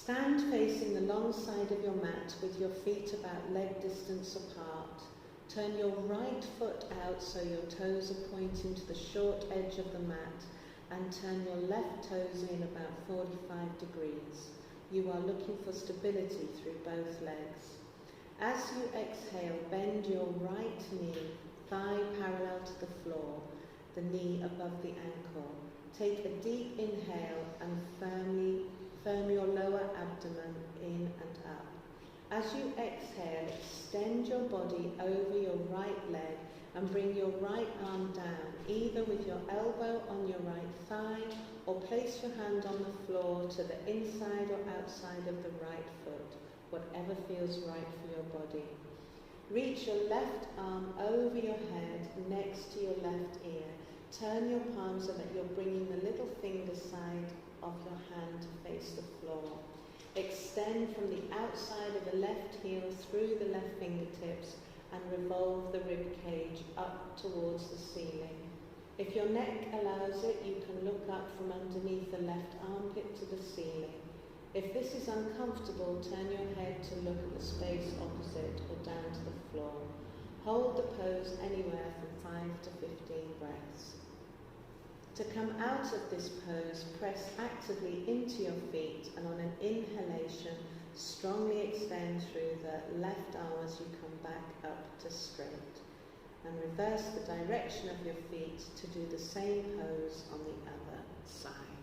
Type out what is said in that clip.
Stand facing the long side of your mat with your feet about leg distance apart. Turn your right foot out so your toes are pointing to the short edge of the mat, and turn your left toes in about 45 degrees. You are looking for stability through both legs. As you exhale, bend your right knee, thigh parallel to the floor, the knee above the ankle. Take a deep inhale and firm your lower abdomen in and up. As you exhale, extend your body over your right leg and bring your right arm down, either with your elbow on your right thigh or place your hand on the floor to the inside or outside of the right foot, whatever feels right for your body. Reach your left arm over your head next to your left ear. Turn your palm so that you're bringing the little finger side of your hand to face the floor. Extend from the outside of the left heel through the left fingertips and revolve the rib cage up towards the ceiling. If your neck allows it, you can look up from underneath the left armpit to the ceiling. If this is uncomfortable, turn your head to look at the space opposite or down to the floor. Hold the pose anywhere from 5 to 15 breaths. To come out of this pose, press actively into your feet, and on an inhalation, strongly extend through the left arm as you come back up to straight. And reverse the direction of your feet to do the same pose on the other side.